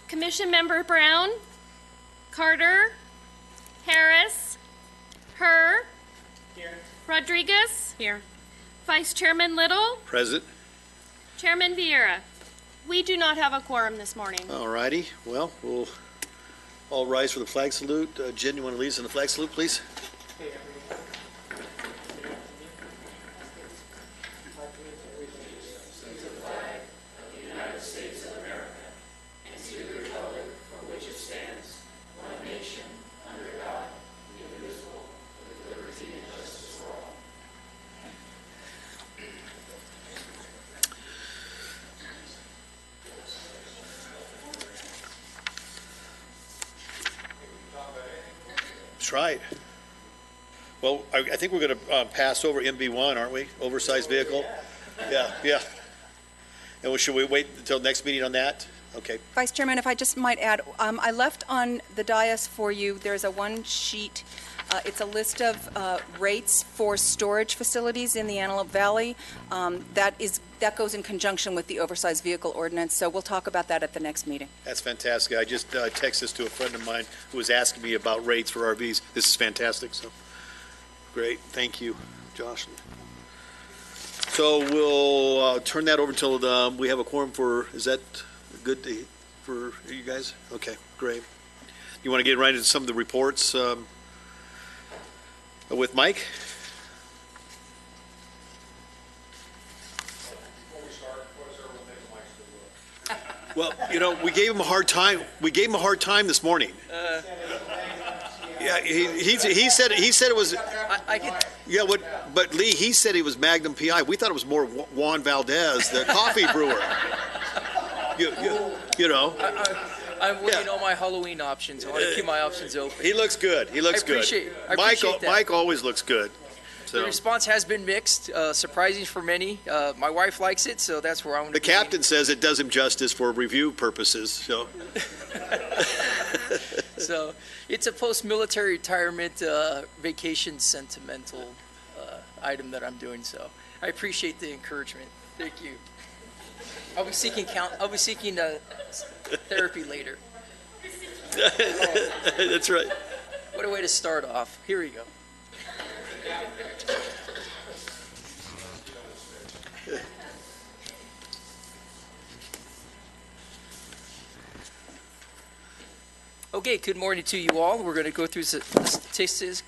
Commission Member Brown, Carter, Harris, Herr, Here. Rodriguez, Here. Vice Chairman Little, Present. Chairman Vieira. We do not have a quorum this morning. All righty. Well, we'll all rise for the flag salute. Jen, you want to lead us in the flag salute, please? That's right. Well, I think we're going to pass over MB1, aren't we? Oversized vehicle? Yeah. And should we wait until next meeting on that? Okay. Vice Chairman, if I just might add, I left on the dais for you, there's a one sheet. It's a list of rates for storage facilities in the Antelope Valley. That goes in conjunction with the oversized vehicle ordinance, so we'll talk about that at the next meeting. That's fantastic. I just texted this to a friend of mine who was asking me about rates for RVs. This is fantastic. So great. Thank you, Josh. So we'll turn that over until we have a quorum for, is that good for you guys? Okay, great. You want to get right into some of the reports with Mike? Before we start, what does everyone think of Mike's good look? Well, you know, we gave him a hard time. We gave him a hard time this morning. Yeah, he said it was. Yeah, but Lee, he said he was Magnum PI. We thought it was more Juan Valdez, the coffee brewer. You know. I'm weighing all my Halloween options. I want to keep my options open. He looks good. He looks good. I appreciate that. Mike always looks good. So. The response has been mixed, surprising for many. My wife likes it, so that's where I'm going to be. The captain says it does him justice for review purposes. So, so it's a post-military retirement vacation sentimental item that I'm doing. So I appreciate the encouragement. Thank you. I'll be seeking therapy later. That's right. What a way to start off. Here we go. Okay, good morning to you all. We're going to go through statistics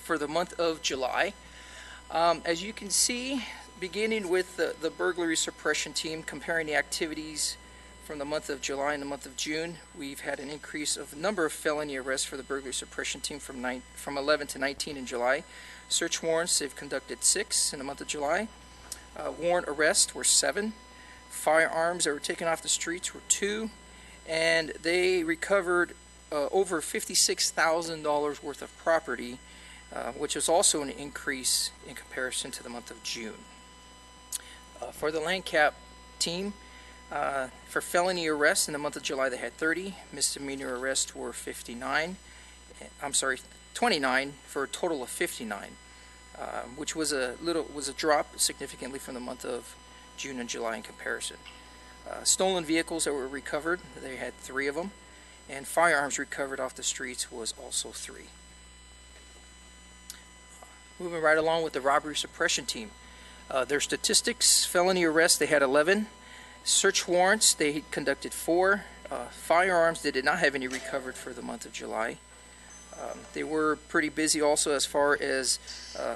for the month of July. As you can see, beginning with the burglary suppression team, comparing the activities from the month of July and the month of June, we've had an increase of number of felony arrests for the burglary suppression team from 11 to 19 in July. Search warrants, they've conducted 6 in the month of July. Warrant arrests were 7. Firearms that were taken off the streets were 2. And they recovered over $56,000 worth of property, which is also an increase in comparison to the month of June. For the Lancaster team, for felony arrests in the month of July, they had 30. Misdemeanor arrests were 29 for a total of 59, which was a drop significantly from the month of June and July in comparison. Stolen vehicles that were recovered, they had 3 of them, and firearms recovered off the streets was also 3. Moving right along with the robbery suppression team. Their statistics: felony arrests, they had 11. Search warrants, they conducted 4. Firearms, they did not have any recovered for the month of July. They were pretty busy also as far as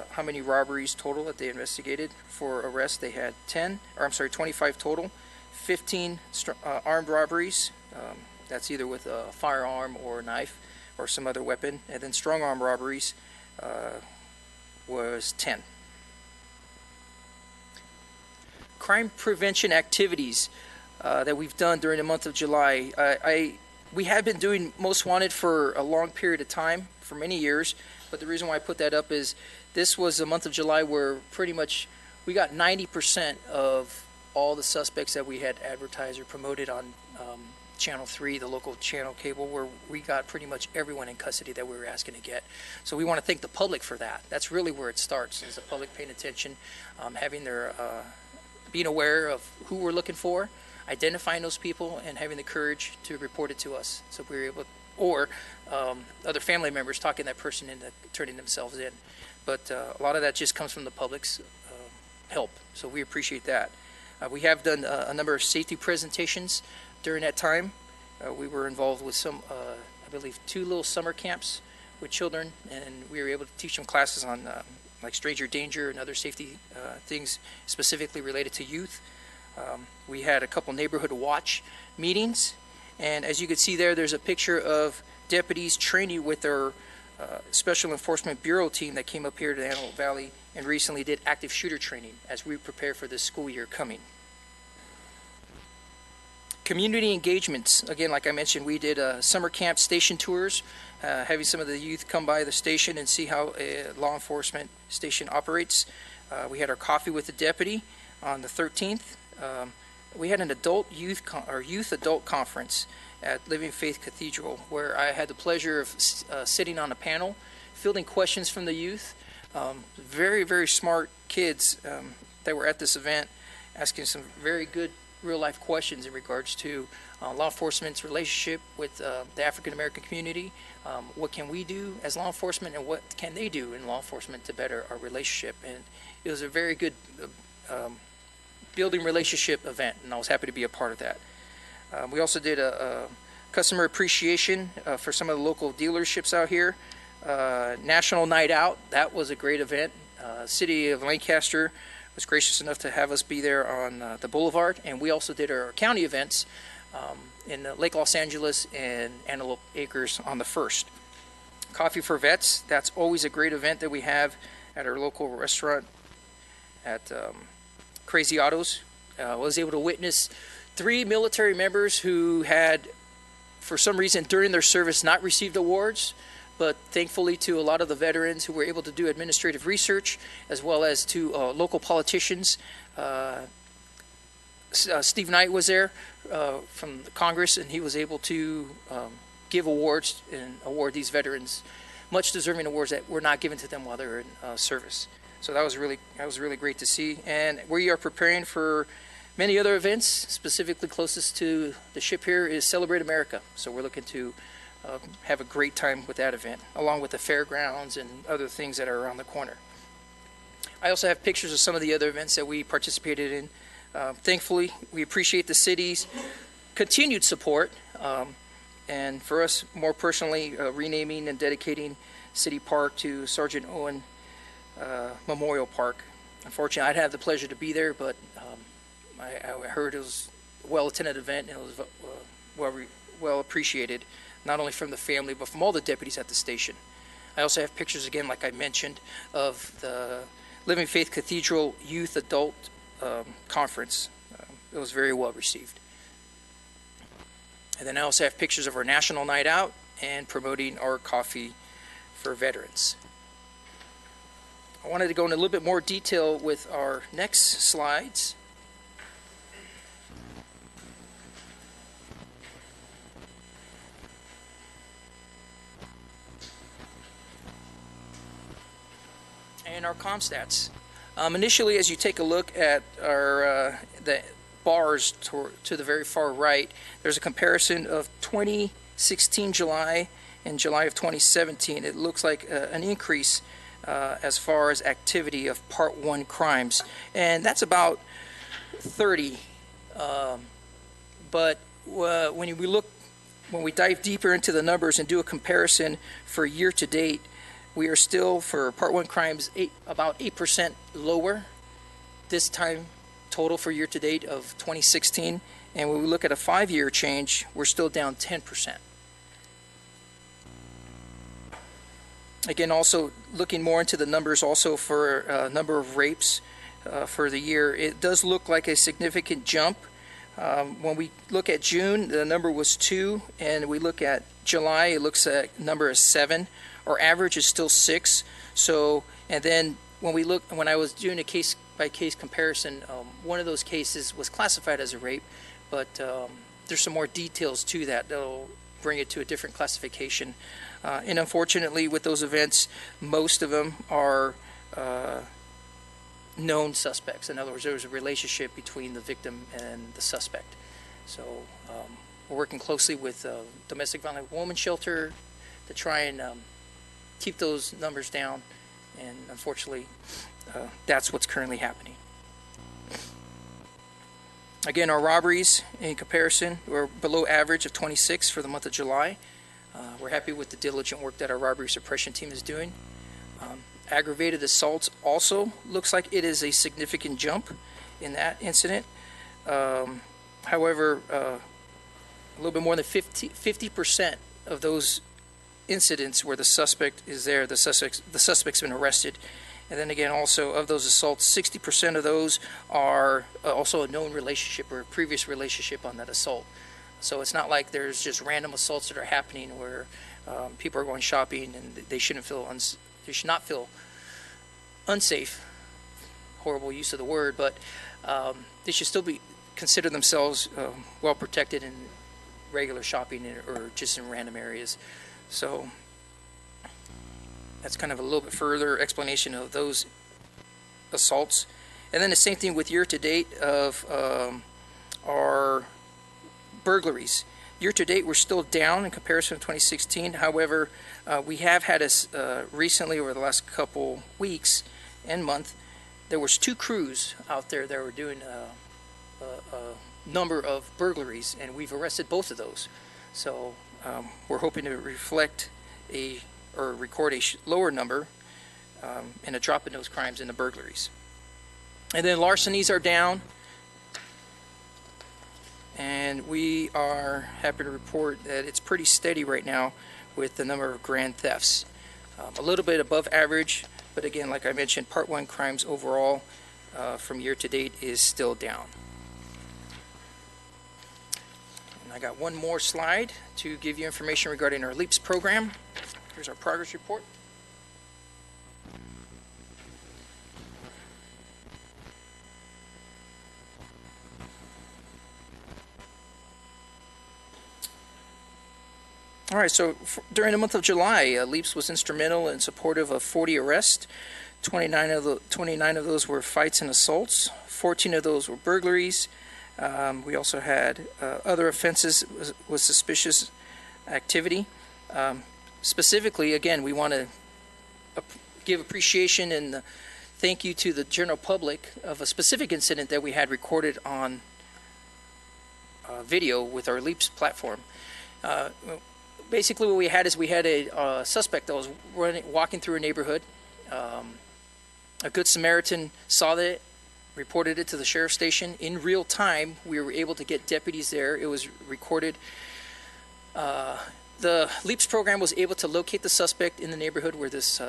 how many robberies total that they investigated. For arrests, they had 25 total. 15 armed robberies, that's either with a firearm or a knife or some other weapon, and then strong arm robberies was 10. Crime prevention activities that we've done during the month of July. We have been doing Most Wanted for a long period of time, for many years, but the reason why I put that up is this was a month of July where pretty much we got 90% of all the suspects that we had advertised or promoted on Channel 3, the local channel cable, where we got pretty much everyone in custody that we were asking to get. So we want to thank the public for that. That's really where it starts, is the public paying attention, having their being aware of who we're looking for. identifying those people and having the courage to report it to us. So we were able, or other family members talking that person into turning themselves in. But a lot of that just comes from the public's help. So we appreciate that. We have done a number of safety presentations during that time. We were involved with some, I believe, 2 little summer camps with children, and we were able to teach them classes on like stranger danger and other safety things specifically related to youth. We had a couple neighborhood watch meetings, and as you can see there's a picture of deputies training with their Special Enforcement Bureau team that came up here to the Antelope Valley and recently did active shooter training as we prepare for this school year coming. Community engagements, again, like I mentioned, we did summer camp station tours, having some of the youth come by the station and see how a law enforcement station operates. We had our coffee with the deputy on the 13th. We had an youth adult conference at Living Faith Cathedral, where I had the pleasure of sitting on a panel, fielding questions from the youth. Very, very smart kids that were at this event, asking some very good real-life questions in regards to law enforcement's relationship with the African-American community. What can we do as law enforcement, and what can they do in law enforcement to better our relationship? And it was a very good building relationship event, and I was happy to be a part of that. We also did a customer appreciation for some of the local dealerships out here. National Night Out, that was a great event. City of Lancaster was gracious enough to have us be there on the boulevard, and we also did our county events in Lake Los Angeles and Antelope Acres on the 1st. Coffee for Vets, that's always a great event that we have at our local restaurant at Crazy Autos. I was able to witness 3 military members who had, for some reason during their service, not received awards, but thankfully to a lot of the veterans who were able to do administrative research, as well as to local politicians. Steve Knight was there from the Congress, and he was able to give awards and award these veterans much deserving awards that were not given to them while they were in service. So that was really great to see. And we are preparing for many other events. Specifically closest to the ship here is Celebrate America. So we're looking to have a great time with that event, along with the fairgrounds and other things that are around the corner. I also have pictures of some of the other events that we participated in. Thankfully, we appreciate the city's continued support, and for us, more personally, renaming and dedicating City Park to Sergeant Owen Memorial Park. Unfortunately, I'd have the pleasure to be there, but I heard it was a well-attended event, and it was well appreciated, not only from the family, but from all the deputies at the station. I also have pictures, again, like I mentioned, of the Living Faith Cathedral Youth Adult Conference. It was very well received. And then I also have pictures of our National Night Out and promoting our coffee for veterans. I wanted to go into a little bit more detail with our next slides. And our ComStats. Initially, as you take a look at our the bars to the very far right, there's a comparison of 2016 July and July of 2017. It looks like an increase as far as activity of Part 1 crimes, and that's about 30. But when we dive deeper into the numbers and do a comparison for year to date, we are still, for Part 1 crimes, about 8% lower this time total for year to date of 2016. And when we look at a 5-year change, we're still down 10%. Again, also looking more into the numbers also for number of rapes for the year, it does look like a significant jump. When we look at June, the number was 2, and we look at July, it looks like number is 7. Our average is still 6. So, and then when I was doing a case-by-case comparison, one of those cases was classified as a rape, but there's some more details to that that'll bring it to a different classification. And unfortunately, with those events, most of them are known suspects. In other words, there was a relationship between the victim and the suspect. So we're working closely with Domestic Violent Woman Shelter to try and keep those numbers down, and unfortunately, that's what's currently happening. Again, our robberies in comparison were below average of 26 for the month of July. We're happy with the diligent work that our robbery suppression team is doing. Aggravated assaults also looks like it is a significant jump in that incident. However, a little bit more than 50% of those incidents where the suspect is there, the suspect's been arrested. And then again, also of those assaults, 60% of those are also a known relationship or a previous relationship on that assault. So it's not like there's just random assaults that are happening where people are going shopping and they should not feel unsafe. Horrible use of the word, but they should still consider themselves well protected in regular shopping or just in random areas. So that's kind of a little bit further explanation of those assaults. And then the same thing with year-to-date of our burglaries. Year-to-date, we're still down in comparison to 2016. However, we have had recently, over the last couple weeks and month, there was 2 crews out there that were doing a number of burglaries, and we've arrested both of those. So we're hoping to reflect or record a lower number and a drop in those crimes in the burglaries. And then larcenies are down, and we are happy to report that it's pretty steady right now with the number of grand thefts. A little bit above average, but again, like I mentioned, Part 1 crimes overall from year to date is still down. And I got one more slide to give you information regarding our LEAPS program. Here's our progress report. All right, so during the month of July, LEAPS was instrumental and supportive of 40 arrests. 29 of those were fights and assaults. 14 of those were burglaries. We also had other offenses with suspicious activity. Specifically, again, we want to give appreciation and thank you to the general public of a specific incident that we had recorded on video with our LEAPS platform. Basically, what we had is we had a suspect that was walking through a neighborhood. A Good Samaritan saw that, reported it to the sheriff's station. In real time, we were able to get deputies there. It was recorded. The LEAPS program was able to locate the suspect in the neighborhood where this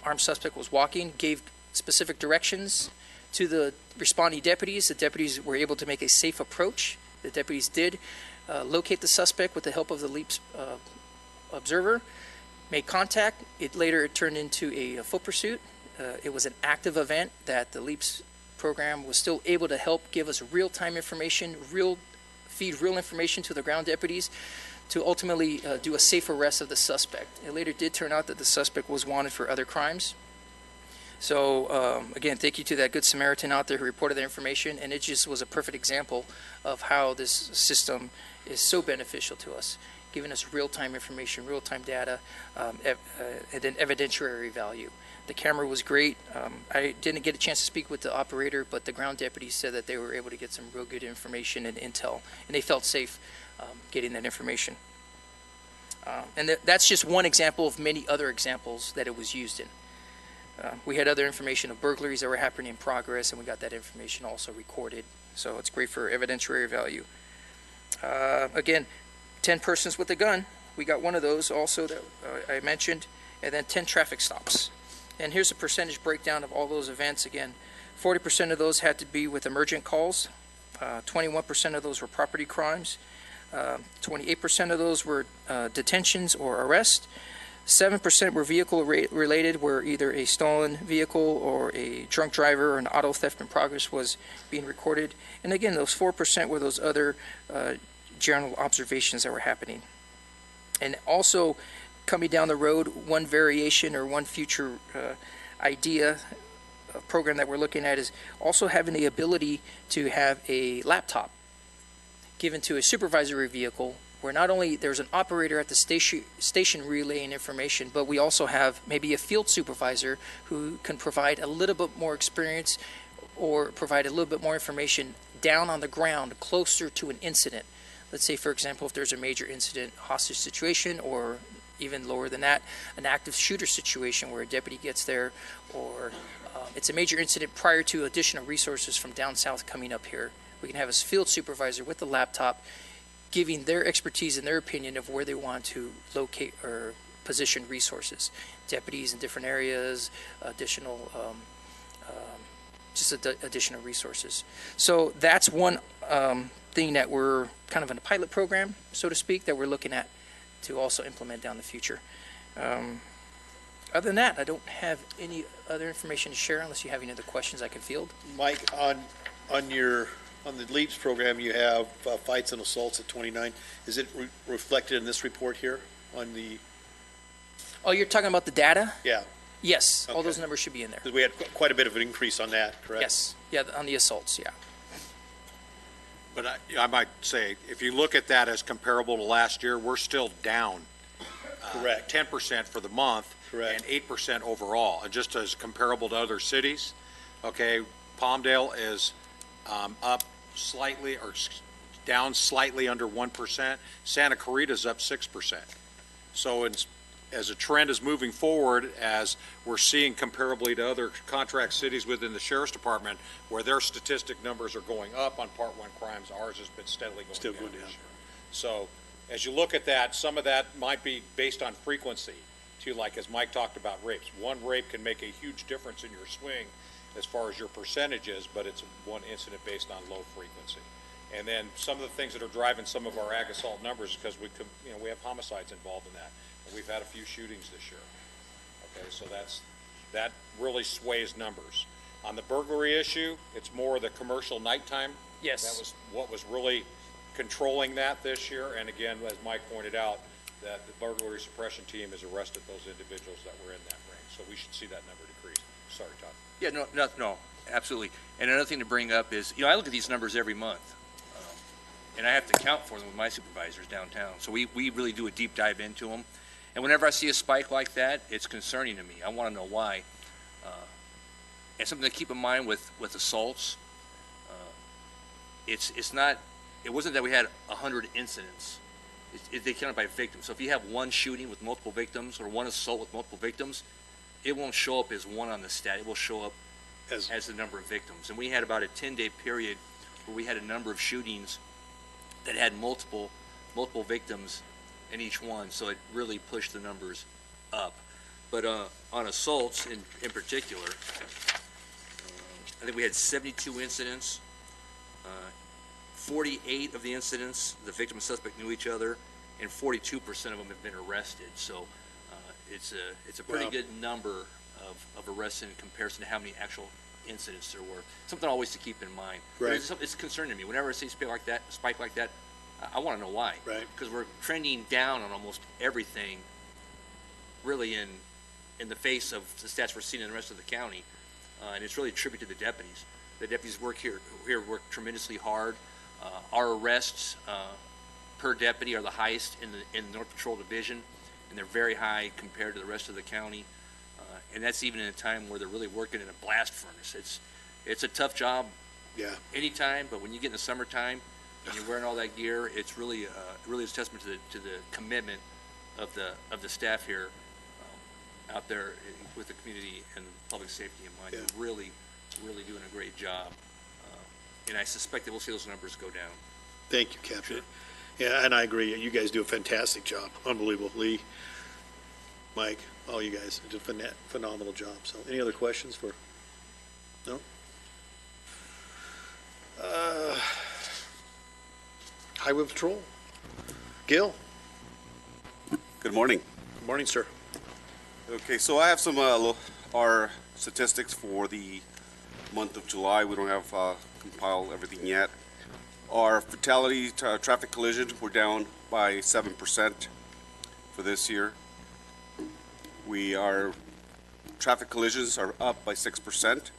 armed suspect was walking, gave specific directions to the responding deputies. The deputies were able to make a safe approach. The deputies did locate the suspect with the help of the LEAPS observer, made contact. It turned into a foot pursuit. It was an active event that the LEAPS program was still able to help give us real-time information, feed real information to the ground deputies to ultimately do a safe arrest of the suspect. It later did turn out that the suspect was wanted for other crimes. So again, thank you to that Good Samaritan out there who reported that information, and it just was a perfect example of how this system is so beneficial to us, giving us real-time information, real-time data, and an evidentiary value. The camera was great. I didn't get a chance to speak with the operator, but the ground deputies said that they were able to get some real good information and intel, and they felt safe getting that information. And that's just one example of many other examples that it was used in. We had other information of burglaries that were happening in progress, and we got that information also recorded. So it's great for evidentiary value. Again, 10 persons with a gun. We got one of those also that I mentioned, and then 10 traffic stops. And here's a percentage breakdown of all those events. Again, 40% of those had to be with emergent calls. 21% of those were property crimes. 28% of those were detentions or arrests. 7% were vehicle related, where either a stolen vehicle or a drunk driver or an auto theft in progress was being recorded. And again, those 4% were those other general observations that were happening. And also, coming down the road, one variation or one future idea, a program that we're looking at is also having the ability to have a laptop given to a supervisory vehicle where not only there's an operator at the station relaying information, but we also have maybe a field supervisor who can provide a little bit more experience or provide a little bit more information down on the ground closer to an incident. Let's say, for example, if there's a major incident, hostage situation, or even lower than that, an active shooter situation where a deputy gets there, or it's a major incident prior to additional resources from down south coming up here. We can have a field supervisor with the laptop giving their expertise and their opinion of where they want to locate or position resources, deputies in different areas, additional additional resources. So that's one thing that we're kind of in a pilot program, so to speak, that we're looking at to also implement down the future. Other than that, I don't have any other information to share unless you have any other questions I can field. Mike, on the LEAPS program, you have fights and assaults at 29. Is it reflected in this report here on the? Oh, you're talking about the data? Yeah. Yes, all Okay. those numbers should be in there. 'Cause we had quite a bit of an increase on that, correct? Yes, yeah, on the assaults, yeah. But I might say, if you look at that as comparable to last year, we're still down Correct. 10% for the month. Correct. And 8% overall. And just as comparable to other cities, okay, Palmdale is up slightly or down slightly under 1%. Santa Clarita's up 6%. So as a trend is moving forward, as we're seeing comparably to other contract cities within the Sheriff's Department, where their statistic numbers are going up on Part 1 crimes, ours has been steadily going Still down going this down. year. So as you look at that, some of that might be based on frequency, too, like as Mike talked about rapes. One rape can make a huge difference in your swing as far as your percentages, but it's one incident based on low frequency. And then some of the things that are driving some of our ag assault numbers is because we have homicides involved in that. And we've had a few shootings this year. Okay, so that really sways numbers. On the burglary issue, it's more the commercial nighttime. Yes. That was what was really controlling that this year. And again, as Mike pointed out, that the burglary suppression team has arrested those individuals that were in that range. So we should see that number decrease. Sorry, Todd. Yeah, no, absolutely. And another thing to bring up is, I look at these numbers every month, and I have to account for them with my supervisors downtown. So we really do a deep dive into them. And whenever I see a spike like that, it's concerning to me. I want to know why. And something to keep in mind with assaults, it wasn't that we had 100 incidents. They count by victims. So if you have one shooting with multiple victims or one assault with multiple victims, it won't show up as one on the stat. It will show up as the number of victims. And we had about a 10-day period where we had a number of shootings that had multiple victims in each one. So it really pushed the numbers up. But on assaults in particular, I think we had 72 incidents. 48 of the incidents, the victim and suspect knew each other, and 42% of them have been arrested. So it's a pretty Wow. good number of arrests in comparison to how many actual incidents there were. Something always to keep in mind. But Right. it's concerning to me. Whenever I see a spike like that, I want to know why. Right. Because we're trending down on almost everything, really in the face of the stats we're seeing in the rest of the county, and it's really a tribute to the deputies. The deputies work work tremendously hard. Our arrests per deputy are the highest in the North Patrol Division, and they're very high compared to the rest of the county. And that's even in a time where they're really working in a blast furnace. It's a tough job Yeah. anytime, but when you get in the summertime and you're wearing all that gear, it's really is a testament to the commitment of the staff here out there with the community and public safety in mind. Yeah. They're really doing a great job. And I suspect that we'll see those numbers go down. Thank you, Captain. Yeah, and I agree. You guys do a fantastic job. Unbelievable. Lee, Mike, all you guys do a phenomenal job. So any other questions for, no? Highway Patrol. Gil. Good morning. Good morning, sir. Okay, so I have some our statistics for the month of July. We don't have compiled everything yet. Our fatality traffic collisions were down by 7% for this year. Our traffic collisions are up by 6%.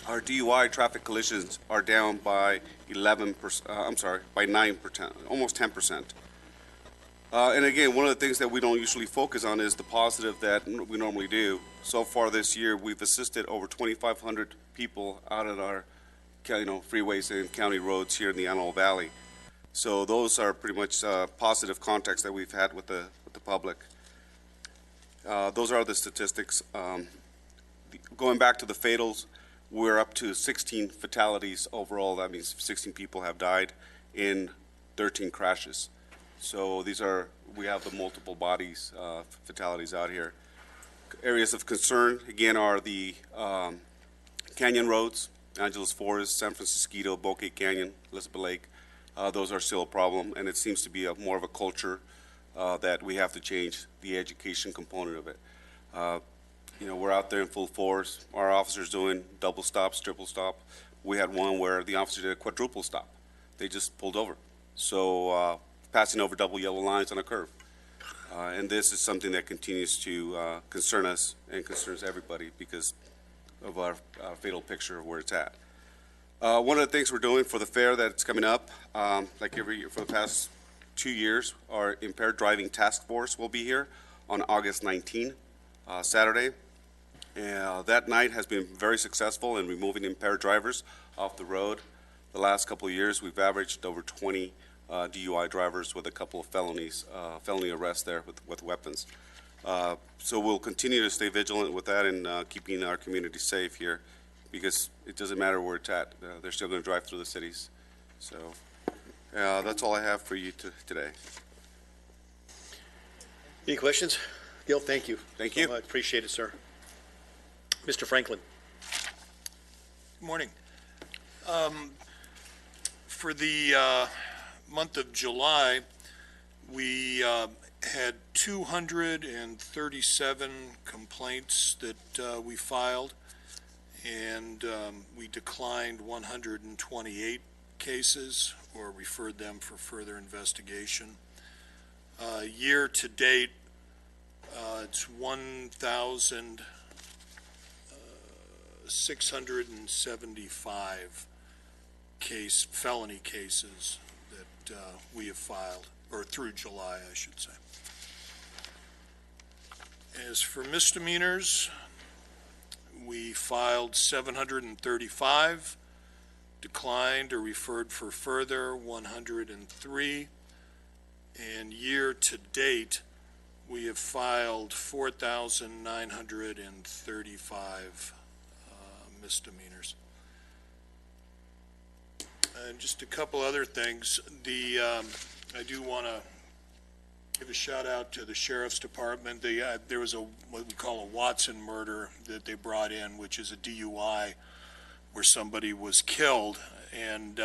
our DUI traffic collisions are down by 11%, by 9%, almost 10%. And again, one of the things that we don't usually focus on is the positive that we normally do. So far this year, we've assisted over 2,500 people out at our freeways and county roads here in the Antelope Valley. So those are pretty much positive contacts that we've had with the public. Those are the statistics. Going back to the fatals, we're up to 16 fatalities overall. That means 16 people have died in 13 crashes. So we have the multiple bodies, fatalities out here. Areas of concern, again, are the canyon roads, Angeles Forest, San Francisco, Bokeh Canyon, Elizabeth Lake. Those are still a problem, and it seems to be more of a culture that we have to change the education component of it. We're out there in full force. Our officers doing double stops, triple stop. We had one where the officer did a quadruple stop. They just pulled over. So passing over double yellow lines on a curve. And this is something that continues to concern us and concerns everybody because of our fatal picture of where it's at. One of the things we're doing for the fair that's coming up, like every year for the past 2 years, our Impaired Driving Task Force will be here on August 19, Saturday. That night has been very successful in removing impaired drivers off the road. The last couple of years, we've averaged over 20 DUI drivers with a couple of felony arrests there with weapons. So we'll continue to stay vigilant with that and keeping our community safe here because it doesn't matter where it's at. They're still going to drive through the cities. So that's all I have for you today. Any questions? Gil, thank you. Thank you. I appreciate it, sir. Mr. Franklin. Good morning. For the month of July, we had 237 complaints that we filed, and we declined 128 cases or referred them for further investigation. Year to date, it's 1,675 felony cases that we have filed, or through July, I should say. As for misdemeanors, we filed 735, declined or referred for further 103, and year to date, we have filed 4,935 misdemeanors. And just a couple other things. I do want to give a shout out to the Sheriff's Department. There was what we call a Watson murder that they brought in, which is a DUI where somebody was killed. And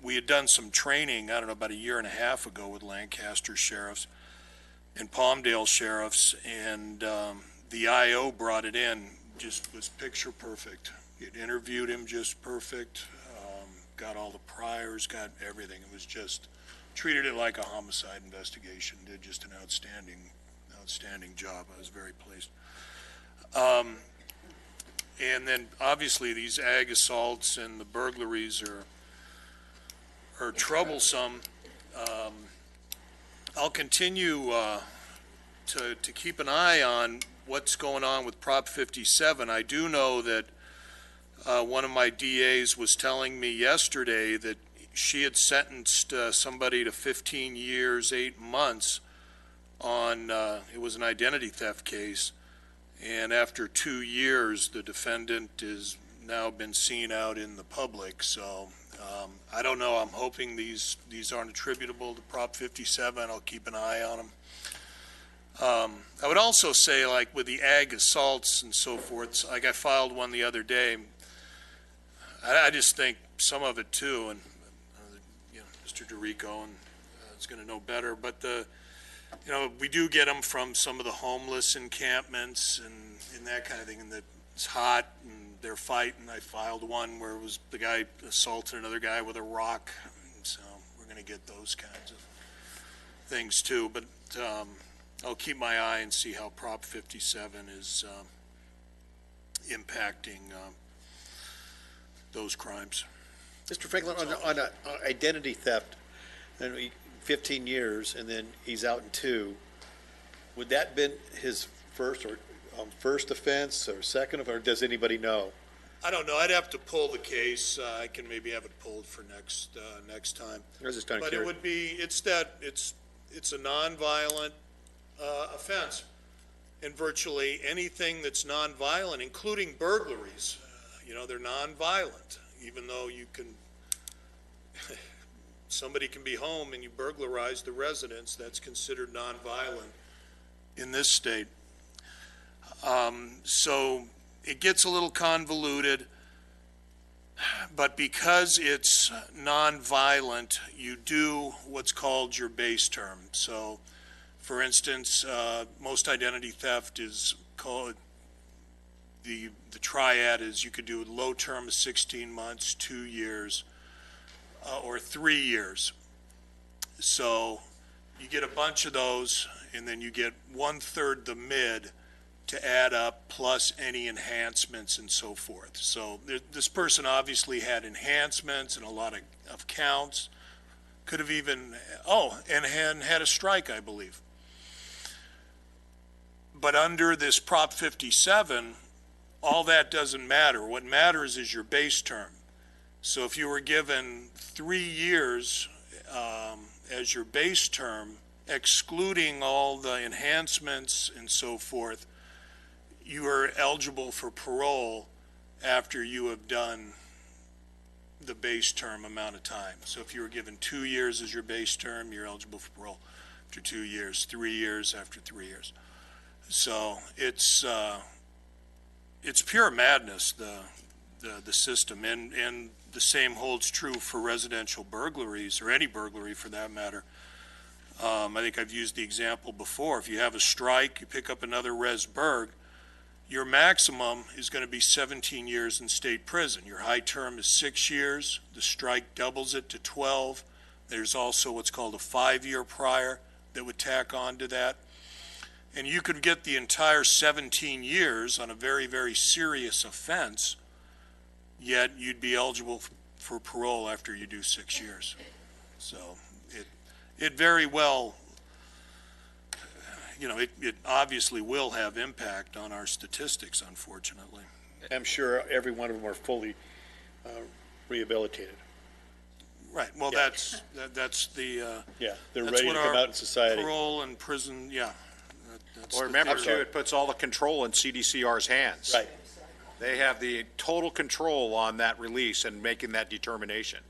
we had done some training, I don't know, about a year and a half ago with Lancaster Sheriffs and Palmdale Sheriffs, and the IO brought it in, just was picture perfect. It interviewed him just perfect, got all the priors, got everything. It was just, treated it like a homicide investigation, did just an outstanding job. I was very pleased. And then obviously these ag assaults and the burglaries are troublesome. I'll continue to keep an eye on what's going on with Prop 57. I do know that one of my DAs was telling me yesterday that she had sentenced somebody to 15 years, 8 months on, it was an identity theft case, and after 2 years, the defendant has now been seen out in the public. So I don't know. I'm hoping these aren't attributable to Prop 57. I'll keep an eye on them. I would also say, like with the ag assaults and so forth, like I filed one the other day. I just think some of it too, and Mr. DeRico is going to know better. But we do get them from some of the homeless encampments and that kind of thing, and that it's hot and they're fighting. I filed one where it was the guy assaulted another guy with a rock, so we're going to get those kinds of things too. But I'll keep my eye and see how Prop 57 is impacting those crimes. Mr. Franklin, on identity theft, and 15 years, and then he's out in 2, would that been his first offense or second, or does anybody know? I don't know. I'd have to pull the case. I can maybe have it pulled for next time. I was just kind of But it curious. would be, it's a nonviolent offense. And virtually anything that's nonviolent, including burglaries, they're nonviolent, even though somebody can be home and you burglarize the residence, that's considered nonviolent in this state. So it gets a little convoluted, but because it's nonviolent, you do what's called your base term. So, for instance, most identity theft is called, the triad is you could do a low term of 16 months, 2 years, or 3 years. So you get a bunch of those, and then you get 1/3 the mid to add up, plus any enhancements and so forth. So this person obviously had enhancements and a lot of counts. Could have even, and had a strike, I believe. But under this Prop 57, all that doesn't matter. What matters is your base term. So if you were given 3 years as your base term, excluding all the enhancements and so forth, you are eligible for parole after you have done the base term amount of time. So if you were given 2 years as your base term, you're eligible for parole after 2 years, 3 years after 3 years. So it's pure madness, the system, and the same holds true for residential burglaries, or any burglary for that matter. I think I've used the example before. If you have a strike, you pick up another res burg, your maximum is going to be 17 years in state prison. Your high term is 6 years. The strike doubles it to 12. There's also what's called a 5-year prior that would tack on to that. And you could get the entire 17 years on a very, very serious offense, yet you'd be eligible for parole after you do 6 years. So it very well, it obviously will have impact on our statistics, unfortunately. I'm sure every one of them are fully rehabilitated. Right, well, Yeah. that's the, Yeah, they're that's ready what to come our out in society. parole and prison, yeah. That's Well, the remember theory. too, it puts all the control in CDCR's hands. Right. They have the total control on that release and making that determination.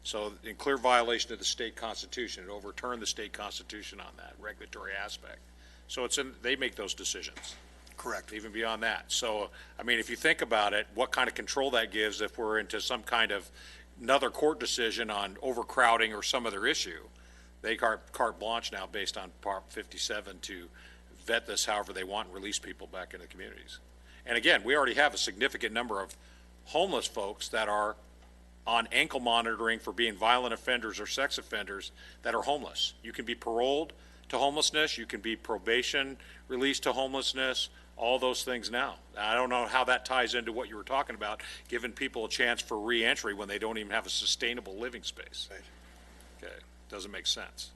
So in clear violation of the state constitution, it overturned the state constitution on that regulatory aspect. So they make those decisions. Correct. Even beyond that. So, I mean, if you think about it, what kind of control that gives if we're into some kind of another court decision on overcrowding or some other issue, they carte blanche now based on Prop 57 to vet this however they want and release people back into communities. And again, we already have a significant number of homeless folks that are on ankle monitoring for being violent offenders or sex offenders that are homeless. You can be paroled to homelessness, you can be probation released to homelessness, all those things now. I don't know how that ties into what you were talking about, giving people a chance for reentry when they don't even have a sustainable living space. Right. Okay, doesn't make sense.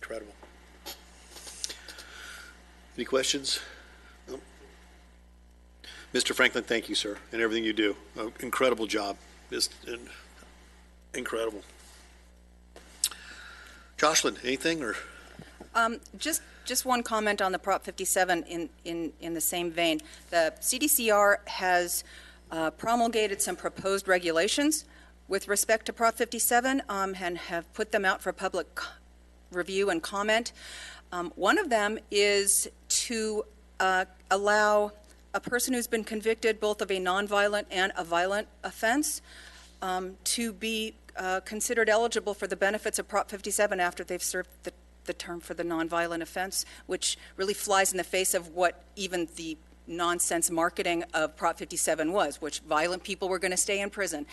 Incredible. Any questions? No? Mr. Franklin, thank you, sir, and everything you do. Incredible job. Just incredible. Jocelyn, anything, or? Just one comment on the Prop 57 in the same vein. The CDCR has promulgated some proposed regulations with respect to Prop 57 and have put them out for public review and comment. One of them is to allow a person who's been convicted both of a nonviolent and a violent offense to be considered eligible for the benefits of Prop 57 after they've served the term for the nonviolent offense, which really flies in the face of what even the nonsense marketing of Prop 57 was, which violent people were going to stay in prison.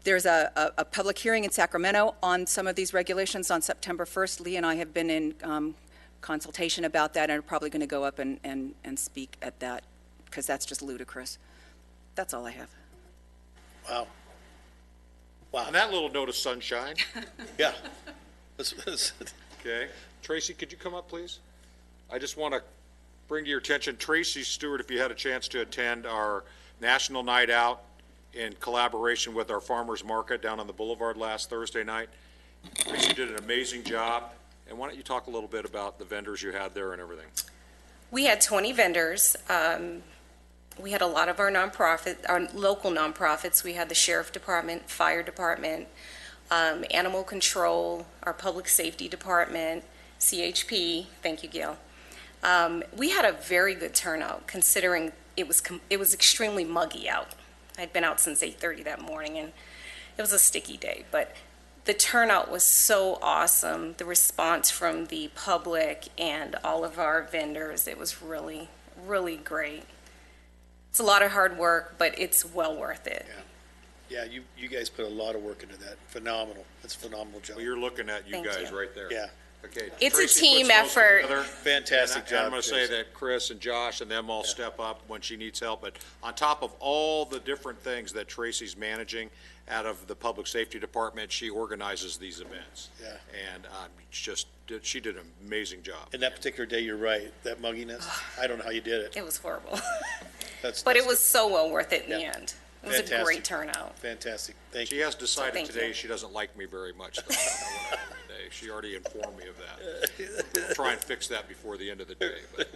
There's a public hearing in Sacramento on some of these regulations on September 1st. Lee and I have been in consultation about that and are probably going to go up and speak at that, because that's just ludicrous. That's all I have. Wow. Wow. On that little note of sunshine, Yeah. okay. Tracy, could you come up, please? I just want to bring to your attention, Tracy Stewart, if you had a chance to attend our National Night Out in collaboration with our Farmers Market down on the Boulevard last Thursday night. Tracy did an amazing job. And why don't you talk a little bit about the vendors you had there and everything? We had 20 vendors. We had a lot of our local nonprofits. We had the Sheriff Department, Fire Department, Animal Control, our Public Safety Department, CHP. Thank you, Gail. We had a very good turnout considering it was extremely muggy out. I'd been out since 8:30 that morning and it was a sticky day, but the turnout was so awesome. The response from the public and all of our vendors, it was really, really great. It's a lot of hard work, but it's well worth it. Yeah, you guys put a lot of work into that. Phenomenal. That's a phenomenal job. Well, you're looking at you Thank guys you. right there. Yeah. Okay. It's a Tracy team puts those effort. together. Fantastic And job. I'm going to say Tracy. that Chris and Josh and them all step up when she needs help. But on top of all the different things that Tracy's managing out of the Public Safety Department, she organizes these events. Yeah. And she did an amazing job. And that particular day, you're right, that mugginess, I don't know how you did it. It was horrible. But it was so well worth it in the Yeah. end. It was a Fantastic. great turnout. Fantastic. Thank She you. has decided Thank today you. she doesn't like me very much. Though. I don't know what happened today. She already informed me of that. I'll try and fix that before the end of the day. But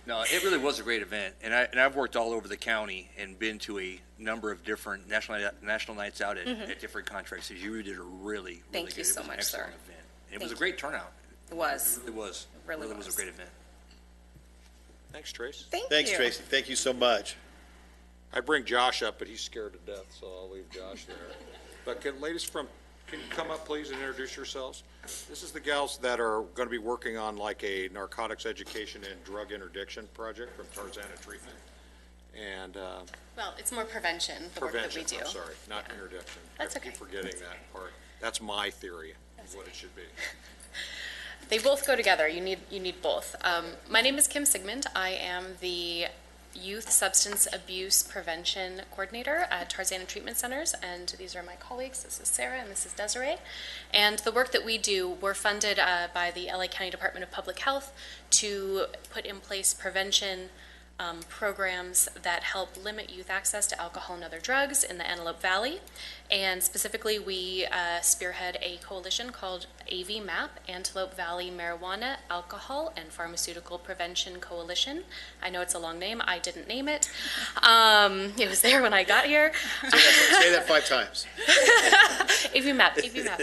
No, it really was a great event, and I've worked all over the county and been to a number of different national nights out at different contracts. You did a really, really Thank good. you so it was an much, excellent sir. event. And it was Thank a great turnout. It was. It was. Really was a was. great event. thanks, Trace. Thanks, Tracy. Thank you so much. I bring Josh up, but he's scared to death, so I'll leave Josh there. But can you come up, please, and introduce yourselves? This is the gals that are going to be working on like a narcotics education and drug interdiction project from Tarzana Treatment. And Well, it's more prevention, the work that we prevention, do. I'm sorry, not interdiction. That's I keep okay. forgetting that part. That's my theory of what it should be. They both go together. You need both. My name is Kim Sigmund. I am the Youth Substance Abuse Prevention Coordinator at Tarzana Treatment Centers, and these are my colleagues. This is Sarah and this is Desiree. And the work that we do, we're funded by the LA County Department of Public Health to put in place prevention programs that help limit youth access to alcohol and other drugs in the Antelope Valley. And specifically, we spearhead a coalition called AV MAP, Antelope Valley Marijuana, Alcohol, and Pharmaceutical Prevention Coalition. I know it's a long name. I didn't name it. It was there when I got here. Say that 5 times. AV MAP, AV MAP.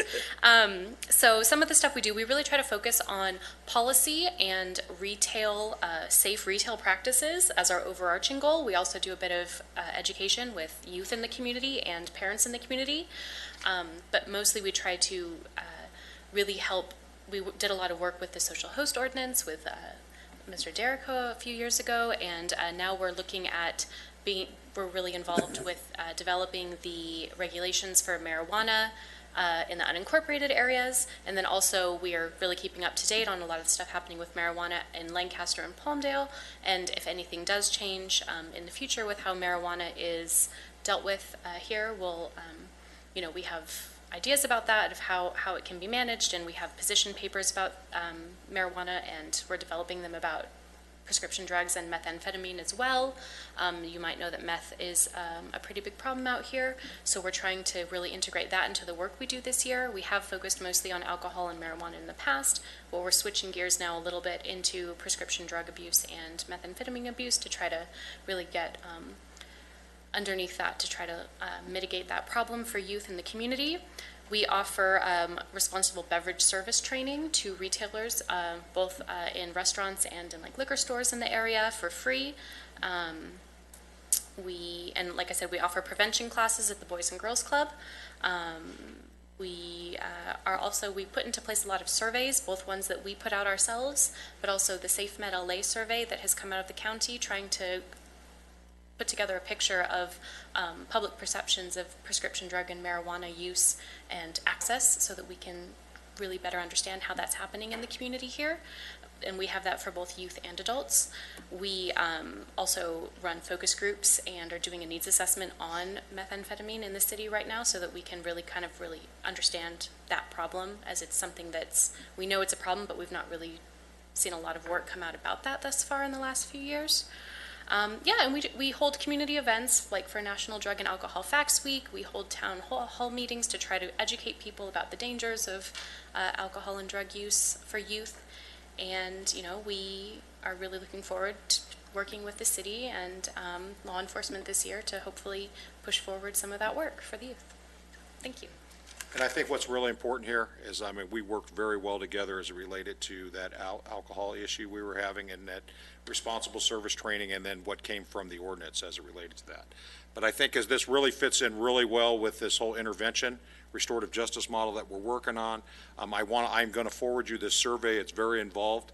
So some of the stuff we do, we really try to focus on policy and retail, safe retail practices as our overarching goal. We also do a bit of education with youth in the community and parents in the community. But mostly we try to really help. We did a lot of work with the social host ordinance with Mr. Derrico a few years ago, and now we're looking at we're really involved with developing the regulations for marijuana in the unincorporated areas, and then also we are really keeping up to date on a lot of the stuff happening with marijuana in Lancaster and Palmdale, and if anything does change in the future with how marijuana is dealt with here, we'll, we have ideas about that, of how it can be managed, and we have position papers about marijuana, and we're developing them about prescription drugs and methamphetamine as well. You might know that meth is a pretty big problem out here, so we're trying to really integrate that into the work we do this year. We have focused mostly on alcohol and marijuana in the past, but we're switching gears now a little bit into prescription drug abuse and methamphetamine abuse to try to really get underneath that, to try to mitigate that problem for youth in the community. We offer responsible beverage service training to retailers, both in restaurants and in like liquor stores in the area for free. And like I said, we offer prevention classes at the Boys and Girls Club. We put into place a lot of surveys, both ones that we put out ourselves, but also the SafeMed LA survey that has come out of the county, trying to put together a picture of public perceptions of prescription drug and marijuana use and access so that we can really better understand how that's happening in the community here. and we have that for both youth and adults. We also run focus groups and are doing a needs assessment on methamphetamine in the city right now so that we can really understand that problem, as it's something we know it's a problem, but we've not really seen a lot of work come out about that thus far in the last few years. And we hold community events, like for National Drug and Alcohol Facts Week. We hold town hall meetings to try to educate people about the dangers of alcohol and drug use for youth. And, we are really looking forward to working with the city and law enforcement this year to hopefully push forward some of that work for the youth. Thank you. And I think what's really important here is, we worked very well together as it related to that alcohol issue we were having and that responsible service training, and then what came from the ordinance as it related to that. But I think as this really fits in really well with this whole intervention, restorative justice model that we're working on, I'm going to forward you this survey. It's very involved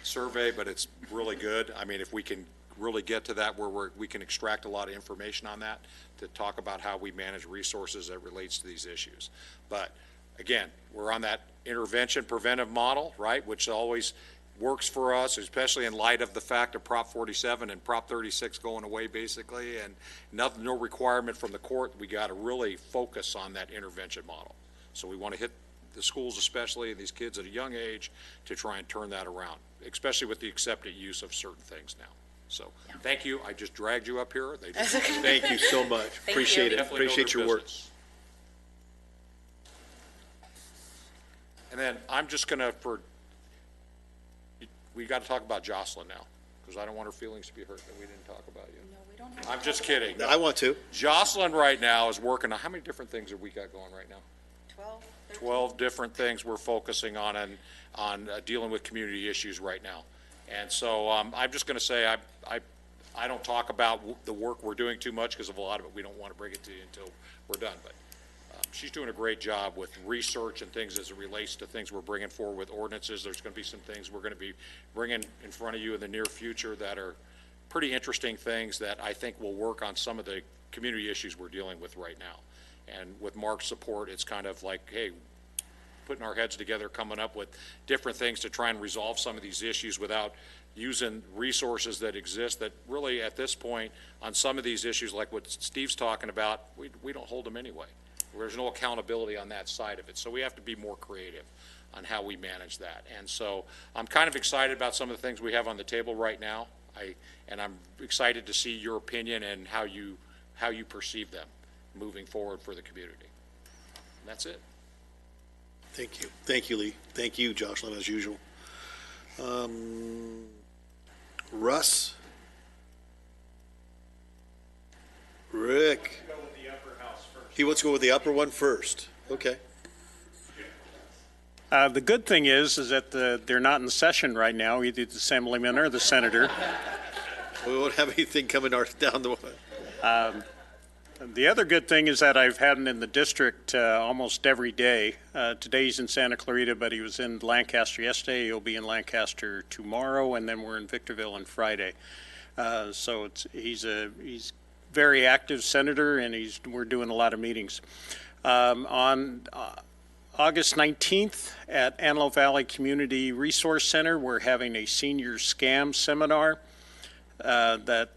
survey, but it's really good. If we can really get to that where we can extract a lot of information on that to talk about how we manage resources that relates to these issues. But again, we're on that intervention preventive model, right, which always works for us, especially in light of the fact of Prop 47 and Prop 36 going away basically, and no requirement from the court. We got to really focus on that intervention model. So we want to hit the schools, especially, and these kids at a young age, to try and turn that around, especially with the accepted use of certain things now. So thank you. I just dragged you up here. Thank you so much. Appreciate it. Appreciate your work. And then I'm just going to, we got to talk about Jocelyn now, because I don't want her feelings to be hurt that we didn't talk about you. No, we don't have. I'm just kidding. No. I want to. Jocelyn right now is working on, how many different things have we got going right now? 12. 12 different things we're focusing on dealing with community issues right now. And so I'm just going to say I don't talk about the work we're doing too much, because of a lot of it we don't want to bring it to you until we're done. But she's doing a great job with research and things as it relates to things we're bringing forward with ordinances. There's going to be some things we're going to be bringing in front of you in the near future that are pretty interesting things that I think will work on some of the community issues we're dealing with right now. And with Mark's support, it's kind of like, hey, putting our heads together, coming up with different things to try and resolve some of these issues without using resources that exist that really at this point on some of these issues, like what Steve's talking about, we don't hold them anyway. There's no accountability on that side of it. So we have to be more creative on how we manage that. And so I'm kind of excited about some of the things we have on the table right now. And I'm excited to see your opinion and how you perceive them moving forward for the community. And that's it. Thank you. Thank you, Lee. Thank you, Jocelyn, as usual. Russ? Rick? He wants to go with the upper one first. Okay. The good thing is that they're not in session right now, either the assemblyman or the senator. We won't have anything coming down the way. The other good thing is that I've had him in the district almost every day. Today's in Santa Clarita, but he was in Lancaster yesterday. He'll be in Lancaster tomorrow, and then we're in Victorville on Friday. So he's very active senator, and we're doing a lot of meetings. On August 19th at Antelope Valley Community Resource Center, we're having a senior scam seminar. That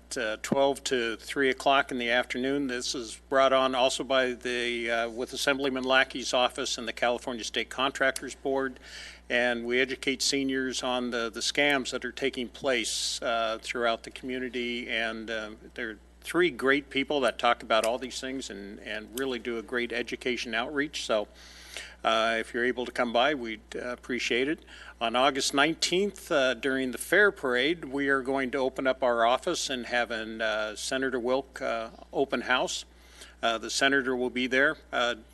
12 to 3 o'clock in the afternoon. This is brought on also by with Assemblyman Lackey's office and the California State Contractors Board, and we educate seniors on the scams that are taking place throughout the community, and there are 3 great people that talk about all these things and really do a great education outreach. So if you're able to come by, we'd appreciate it. On August 19th, during the fair parade, we are going to open up our office and have a Senator Wilk open house. The senator will be there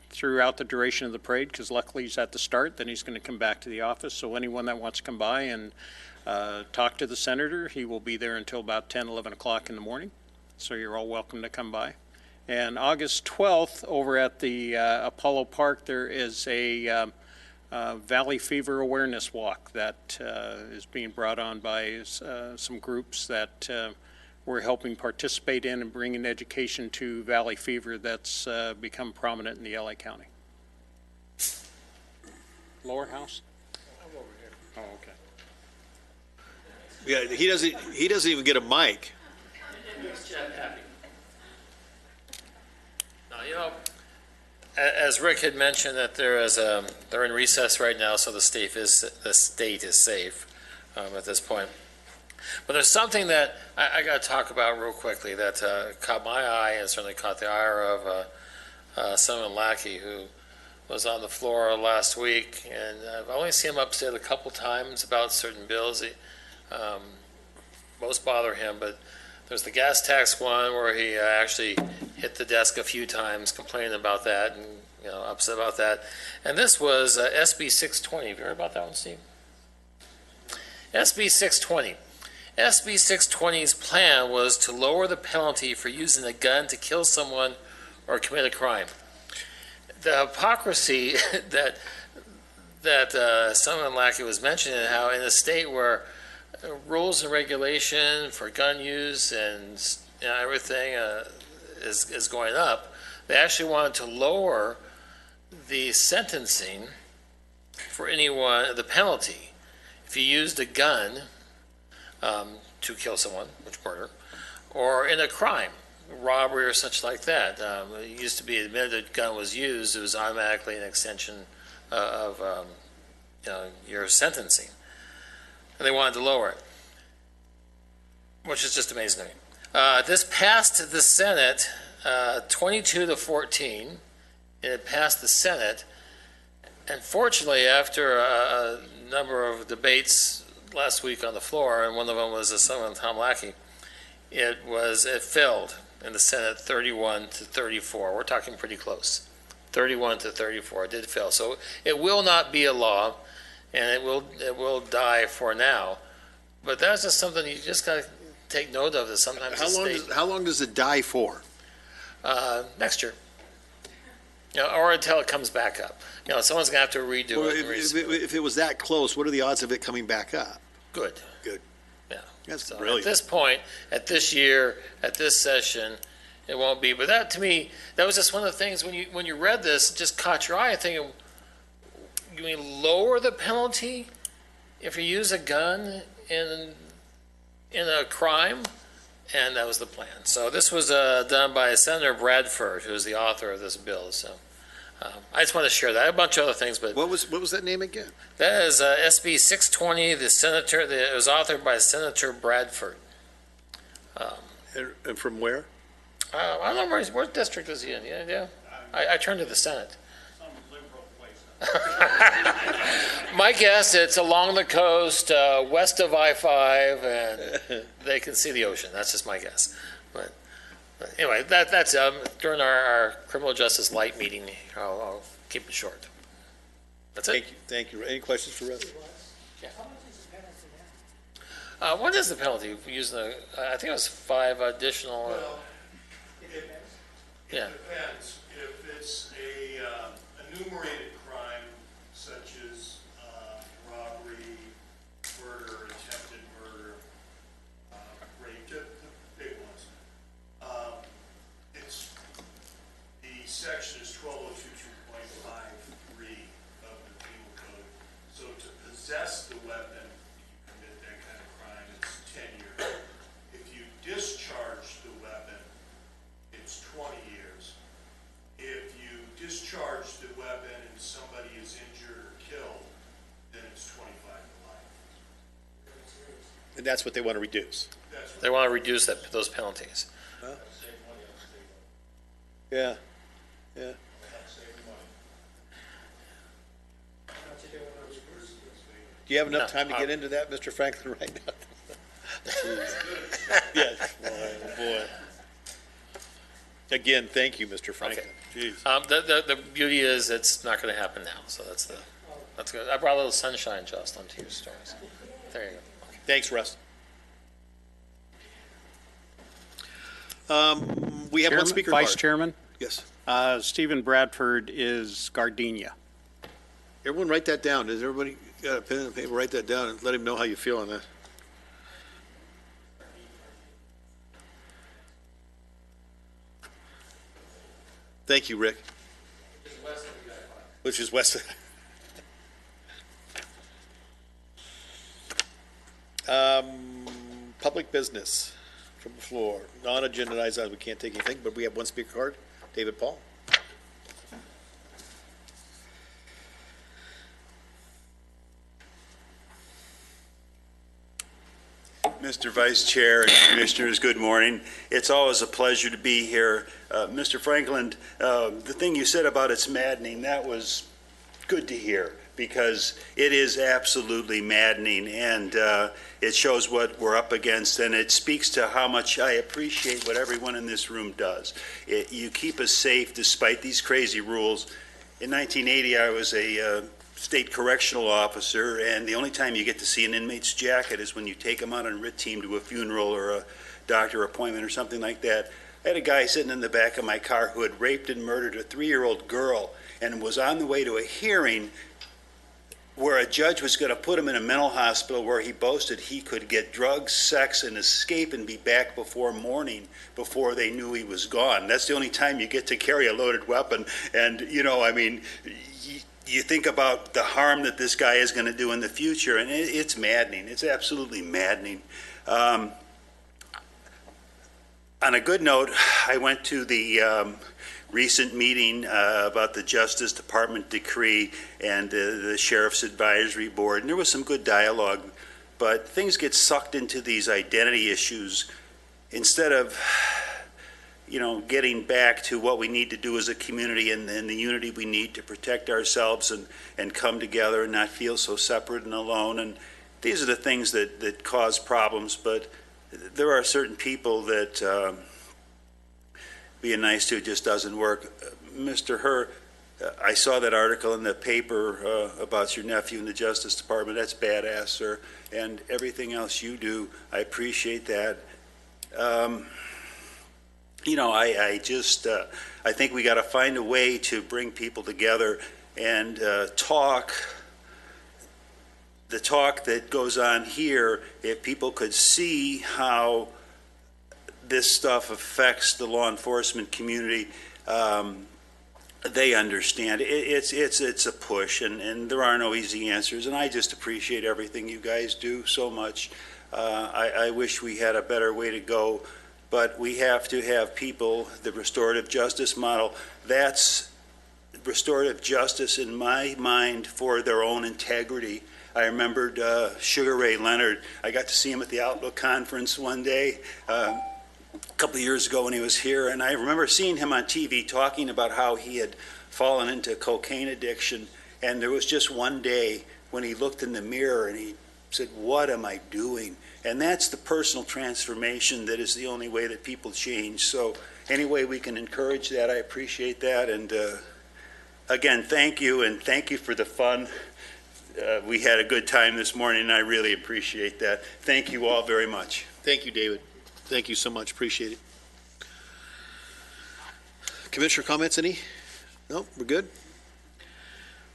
throughout the duration of the parade, because luckily he's at the start. Then he's going to come back to the office. So anyone that wants to come by and talk to the senator, he will be there until about 10, 11 o'clock in the morning. So you're all welcome to come by. And August 12th, over at the Apollo Park, there is a Valley Fever Awareness Walk that is being brought on by some groups that we're helping participate in and bringing education to Valley Fever that's become prominent in the LA County. Lower house? I'm over here. Oh, okay. Yeah, he doesn't even get a mic. Now, you know, as Rick had mentioned, that they're in recess right now, so the state is safe at this point. But there's something that I got to talk about real quickly that caught my eye and certainly caught the eye of Senator Lackey, who was on the floor last week, and I've only seen him upset a couple times about certain bills. Most bother him, but there's the gas tax one where he actually hit the desk a few times complaining about that and, you know, upset about that. And this was SB 620. Have you heard about that one, Steve? SB 620. SB 620's plan was to lower the penalty for using a gun to kill someone or commit a crime. The hypocrisy that Senator Lackey was mentioning, how in a state where rules and regulation for gun use and, you know, everything is going up, they actually wanted to lower the sentencing for anyone, the penalty, if you used a gun to kill someone, which murder, or in a crime, robbery or such like that. It used to be the minute a gun was used, it was automatically an extension of you know, your sentencing. And they wanted to lower it, which is just amazing to me. This passed the Senate 22-14, and it passed the Senate. And fortunately, after a number of debates last week on the floor, and one of them was Senator Tom Lackey, it failed in the Senate 31-34. We're talking pretty close. 31-34. It did fail. So it will not be a law, and it will die for now. But that's just something you just got to take note of. That sometimes How long does it die for? Next year, you know, or until it comes back up. You know, someone's gonna have to redo Well, it. if it was that close, what are the odds of it coming back up? Good. Good. Yeah. That's So brilliant. at this point, at this year, at this session, it won't be. But that, to me, that was just one of the things when you read this, it just caught your eye. Thinking, you mean lower the penalty if you use a gun in a crime? And that was the plan. So this was done by Senator Bradford, who is the author of this bill. So I just want to share that. A bunch of other things, but What was that name again? that is SB 620. It was authored by Senator Bradford. And from where? I don't know what district is he in. Yeah. I turned to the Senate. My guess, it's along the coast, west of I-5, and they can see the ocean. That's just my guess. But anyway, that's during our criminal justice light meeting. I'll keep it short. That's it. Thank you. Any questions for Russ? What is the penalty for using I think it was 5 additional. Well, it Yeah. depends. If it's a enumerated crime such as robbery, murder, attempted murder, rape, the big ones, the section is 1202.53 of the penal code. So to possess the weapon, you commit that kind of crime, it's 10 years. If you discharge the weapon, it's 20 years. If you discharge the weapon and somebody is injured or killed, then it's 25 to life. And that's what they want to reduce. That's what They want to reduce those penalties. Yeah. Do you have enough time to get into that, Mr. Franklin, right now? Yes. Boy. Again, thank you, Mr. Franklin. Jeez. The beauty is it's not going to happen now. So that's good. I brought a little sunshine, Jocelyn, to your stories. There you go. Thanks, Russ. We have one speaker Vice card. Chairman, Yes. Stephen Bradford is Gardenia. Everyone write that down. Does everybody got a pen and paper? Write that down and let him know how you feel on that. Thank you, Rick. Which is west of Public business from the floor. Non-agendized items, we can't take anything, but we have one speaker card. David Paul. Mr. Vice Chair and Commissioners, good morning. It's always a pleasure to be here. Mr. Franklin, the thing you said about it's maddening, that was good to hear, because it is absolutely maddening, and it shows what we're up against, and it speaks to how much I appreciate what everyone in this room does. You keep us safe despite these crazy rules. In 1980, I was a state correctional officer, and the only time you get to see an inmate's jacket is when you take him out on RIT team to a funeral or a doctor appointment or something like that. I had a guy sitting in the back of my car who had raped and murdered a 3-year-old girl and was on the way to a hearing where a judge was going to put him in a mental hospital where he boasted he could get drugs, sex, and escape and be back before morning, before they knew he was gone. That's the only time you get to carry a loaded weapon. And, you know, I mean, you think about the harm that this guy is going to do in the future, and it's maddening. It's absolutely maddening. On a good note, I went to the recent meeting about the Justice Department decree and the Sheriff's Advisory Board, and there was some good dialogue, but things get sucked into these identity issues instead of getting back to what we need to do as a community and the unity we need to protect ourselves and come together and not feel so separate and alone. And these are the things that cause problems, but there are certain people that being nice to just doesn't work. Mr. Herr, I saw that article in the paper about your nephew in the Justice Department. That's badass, sir. And everything else you do, I appreciate that. I think we got to find a way to bring people together and talk. The talk that goes on here, if people could see how this stuff affects the law enforcement community, they understand. It's a push, and there are no easy answers, and I just appreciate everything you guys do so much. I wish we had a better way to go. But we have to have people, the restorative justice model, that's restorative justice in my mind for their own integrity. I remembered Sugar Ray Leonard. I got to see him at the Outlook conference one day a couple of years ago when he was here, and I remember seeing him on TV talking about how he had fallen into cocaine addiction, and there was just one day when he looked in the mirror and he said, "What am I doing?" And that's the personal transformation that is the only way that people change. So any way we can encourage that, I appreciate that. And again, thank you, and thank you for the fun. We had a good time this morning, and I really appreciate that. Thank you all very much. Thank you, David. Thank you so much. Appreciate it. Commissioner comments, any? No, we're good?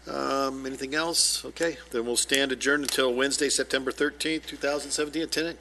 Anything else? Okay, then we'll stand adjourned until Wednesday, September 13th, 2017 at 10 a.m.